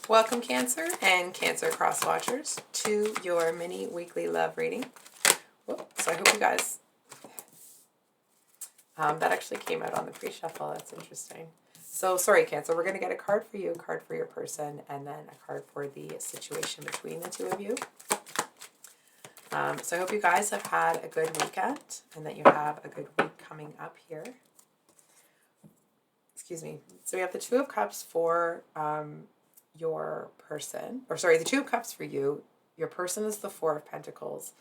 Welcome, Cancer and Cancer Cross Watchers, to your mini weekly love reading. So I hope you guys, that actually came out on the pre-shuffle. That's interesting. So sorry, Cancer, we're going to get a card for you, a card for your person, and then a card for the situation between the two of you. So I hope you guys have had a good weekend and that you have a good week coming up here. Excuse me. So we have the Two of Cups for your person, or sorry, the Two of Cups for you. Your person is the Four of Pentacles,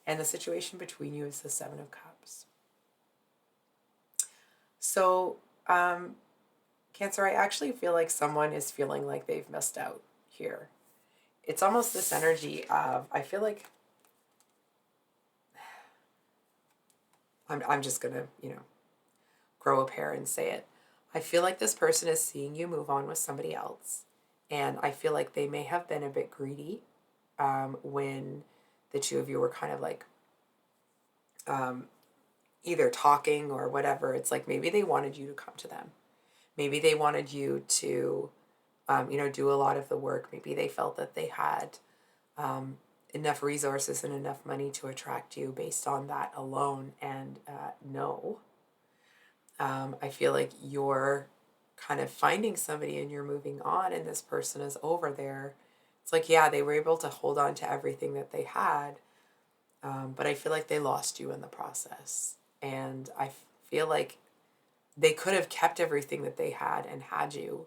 and the situation between you is the Seven of Cups. So, Cancer, I actually feel like someone is feeling like they've missed out here. It's almost this energy of, I feel like, I'm just going to, grow a pair and say it. I feel like this person is seeing you move on with somebody else. And I feel like they may have been a bit greedy when the two of you were kind of like either talking or whatever. It's like maybe they wanted you to come to them. Maybe they wanted you to, do a lot of the work. Maybe they felt that they had enough resources and enough money to attract you based on that alone. And no. I feel like you're kind of finding somebody and you're moving on and this person is over there. It's like, yeah, they were able to hold on to everything that they had, but I feel like they lost you in the process. And I feel like they could have kept everything that they had and had you,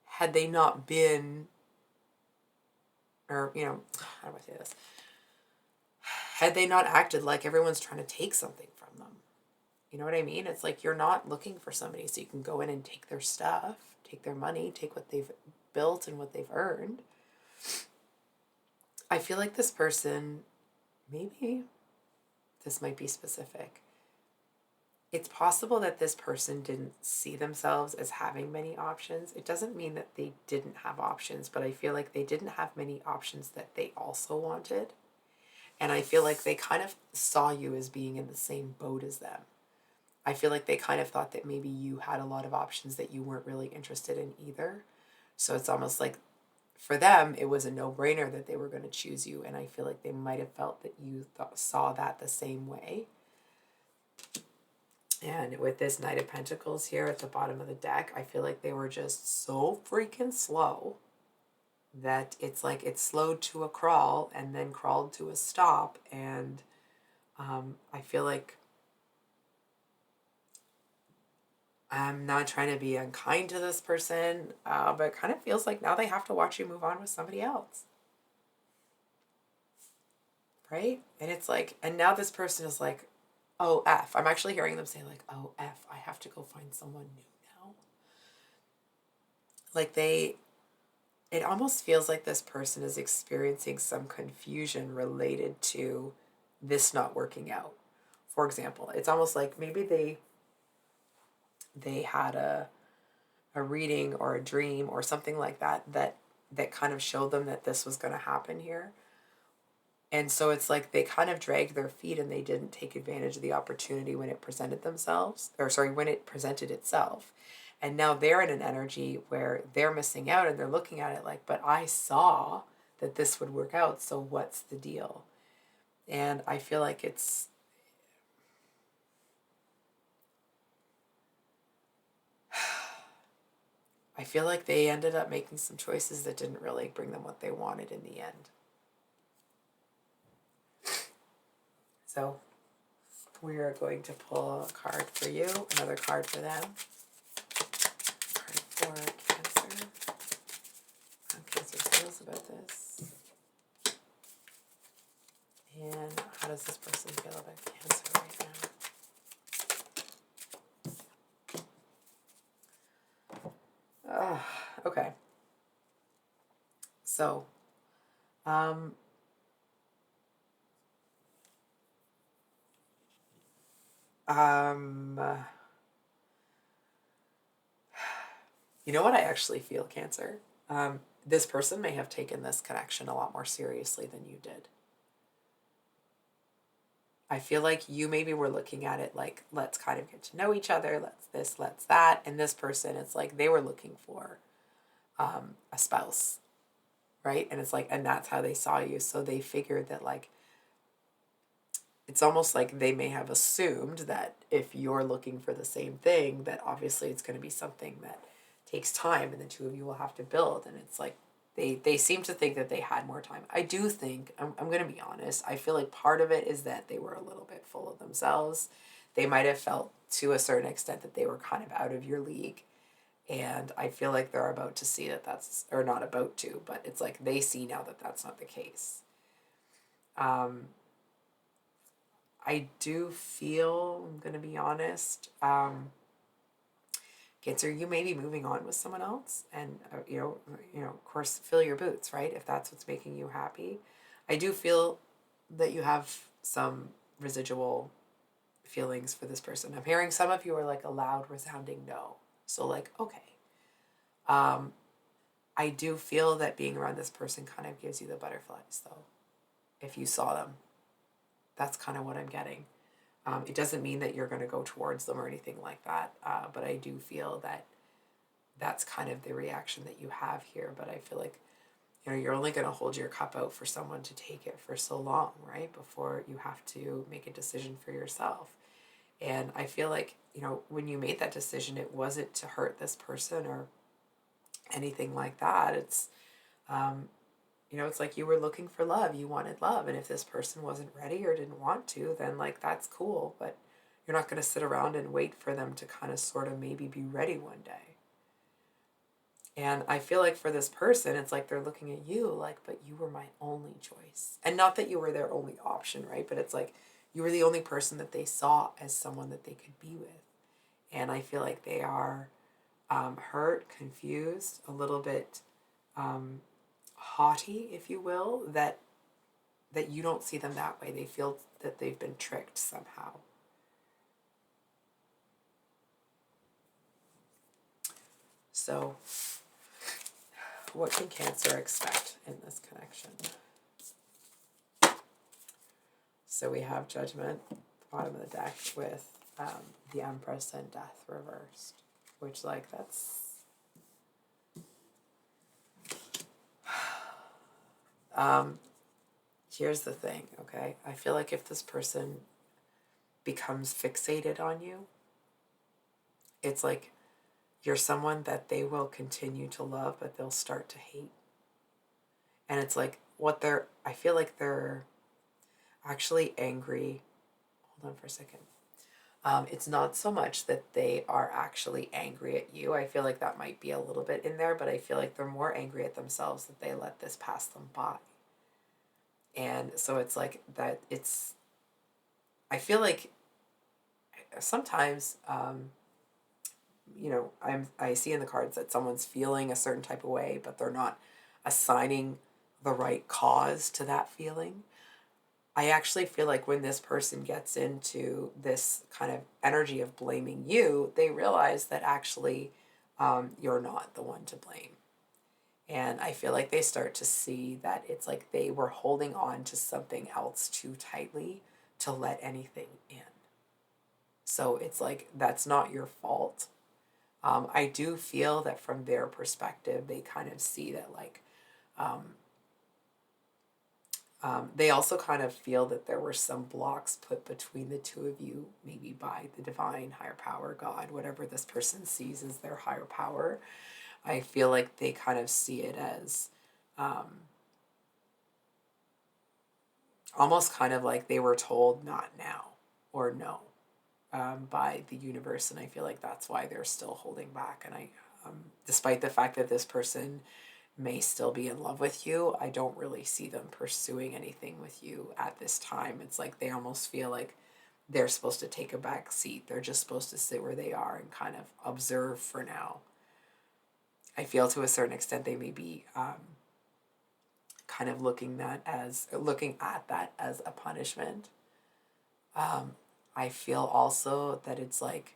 had they not been, or, how do I say this? Had they not acted like everyone's trying to take something from them. You know what I mean? It's like you're not looking for somebody so you can go in and take their stuff, take their money, take what they've built and what they've earned. I feel like this person, maybe this might be specific. It's possible that this person didn't see themselves as having many options. It doesn't mean that they didn't have options, but I feel like they didn't have many options that they also wanted. And I feel like they kind of saw you as being in the same boat as them. I feel like they kind of thought that maybe you had a lot of options that you weren't really interested in either. So it's almost like for them, it was a no-brainer that they were going to choose you. And I feel like they might have felt that you saw that the same way. And with this Knight of Pentacles here at the bottom of the deck, I feel like they were just so freaking slow that it's like it slowed to a crawl and then crawled to a stop. And I feel like I'm not trying to be unkind to this person, but it kind of feels like now they have to watch you move on with somebody else. Right? And it's like, and now this person is like, oh, F. I'm actually hearing them say like, oh, F, I have to go find someone new now. Like it almost feels like this person is experiencing some confusion related to this not working out. For example, it's almost like maybe they had a reading or a dream or something like that kind of showed them that this was going to happen here. And so it's like they kind of dragged their feet and they didn't take advantage of the opportunity when it presented when it presented itself. And now they're in an energy where they're missing out and they're looking at it like, but I saw that this would work out, so what's the deal? And I feel like I feel like they ended up making some choices that didn't really bring them what they wanted in the end. So we are going to pull a card for you, another card for them. A card for Cancer. How Cancer feels about this. And how does this person feel about Cancer right now? Okay. So, you know what I actually feel, Cancer? This person may have taken this connection a lot more seriously than you did. I feel like you maybe were looking at it like, let's kind of get to know each other, let's this, let's that. And this person, it's like they were looking for a spouse. right? And it's like, and that's how they saw you. So they figured that like, it's almost like they may have assumed that if you're looking for the same thing, that obviously it's going to be something that takes time and the two of you will have to build. And it's like they seem to think that they had more time. I do think, I'm going to be honest, I feel like part of it is that they were a little bit full of themselves. They might have felt to a certain extent that they were kind of out of your league. And I feel like they're about to see that that's, or not about to, but it's like they see now that that's not the case. Um, I do feel, I'm going to be honest, Cancer, you may be moving on with someone else, and of course, fill your boots, right? If that's what's making you happy. I do feel that you have some residual feelings for this person. I'm hearing some of you are like a loud, resounding no. So like, okay. Um, I do feel that being around this person kind of gives you the butterflies, though. If you saw them, that's kind of what I'm getting. It doesn't mean that you're going to go towards them or anything like that, but I do feel that that's kind of the reaction that you have here. But I feel like, you're only going to hold your cup out for someone to take it for so long, right? Before you have to make a decision for yourself. And I feel like, when you made that decision, it wasn't to hurt this person or anything like that. Um, it's like you were looking for love. You wanted love. And if this person wasn't ready or didn't want to, then like that's cool. But you're not going to sit around and wait for them to kind of sort of maybe be ready one day. And I feel like for this person, it's like they're looking at you like, but you were my only choice. And not that you were their only option, right? But it's like you were the only person that they saw as someone that they could be with. And I feel like they are hurt, confused, a little bit haughty, if you will, that you don't see them that way. They feel that they've been tricked somehow. So, what can Cancer expect in this connection? So we have Judgment, the bottom of the deck, with the Empress and Death reversed, which like that's here's the thing, okay? I feel like if this person becomes fixated on you, it's like you're someone that they will continue to love, but they'll start to hate. And it's like I feel like they're actually angry. Hold on for a second. It's not so much that they are actually angry at you. I feel like that might be a little bit in there, but I feel like they're more angry at themselves that they let this pass them by. And so it's like that I feel like sometimes, I see in the cards that someone's feeling a certain type of way, but they're not assigning the right cause to that feeling. I actually feel like when this person gets into this kind of energy of blaming you, they realize that actually you're not the one to blame. And I feel like they start to see that it's like they were holding on to something else too tightly to let anything in. So it's like, that's not your fault. I do feel that from their perspective, they kind of see that like, they also kind of feel that there were some blocks put between the two of you, maybe by the divine, higher power, God, whatever this person sees as their higher power. I feel like they kind of see it as almost kind of like they were told not now or no by the universe. And I feel like that's why they're still holding back. And despite the fact that this person may still be in love with you, I don't really see them pursuing anything with you at this time. It's like they almost feel like they're supposed to take a back seat. They're just supposed to sit where they are and kind of observe for now. I feel to a certain extent they may be kind of looking at that as a punishment. I feel also that it's like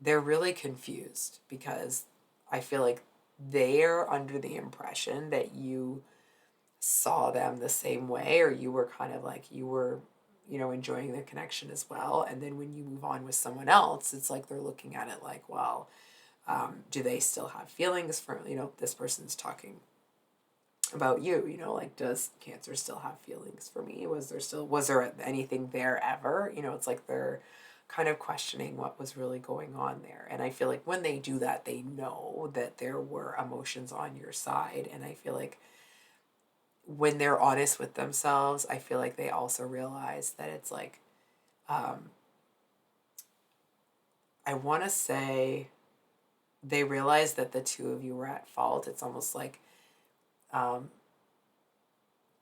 they're really confused because I feel like they're under the impression that you saw them the same way, or you were kind of like you were enjoying the connection as well. And then when you move on with someone else, it's like they're looking at it like, well, do they still have feelings for this person's talking about you, you know, like, does Cancer still have feelings for me? Was there anything there ever? You know, it's like they're kind of questioning what was really going on there. And I feel like when they do that, they know that there were emotions on your side. And I feel like when they're honest with themselves, I feel like they also realize that it's like, um, I want to say they realize that the two of you were at fault. It's almost like, um,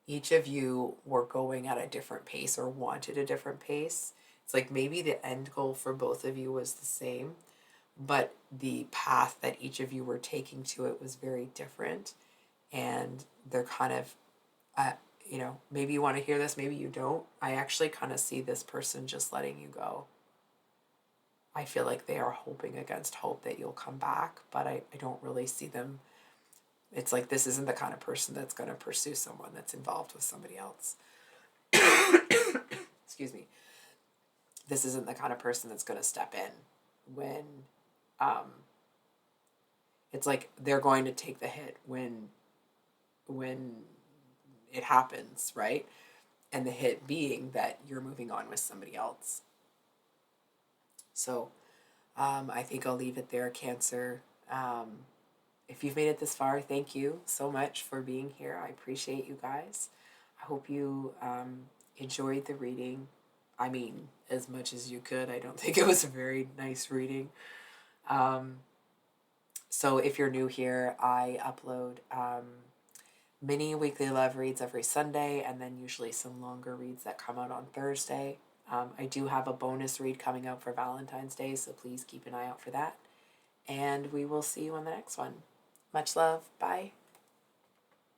each of you were going at a different pace or wanted a different pace. It's like maybe the end goal for both of you was the same, but the path that each of you were taking to it was very different. And they're kind of, uh, you know, maybe you want to hear this, maybe you don't. I actually kind of see this person just letting you go. I feel like they are hoping against hope that you'll come back, but I don't really see them. It's like this isn't the kind of person that's going to pursue someone that's involved with somebody else. Excuse me. This isn't the kind of person that's going to step in when, um, it's like they're going to take the hit when it happens, right? And the hit being that you're moving on with somebody else. So I think I'll leave it there, Cancer. If you've made it this far, thank you so much for being here. I appreciate you guys. I hope you enjoyed the reading. I mean, as much as you could. I don't think it was a very nice reading. So if you're new here, I upload mini weekly love reads every Sunday, and then usually some longer reads that come out on Thursday. I do have a bonus read coming out for Valentine's Day, so please keep an eye out for that. And we will see you on the next one. Much love. Bye.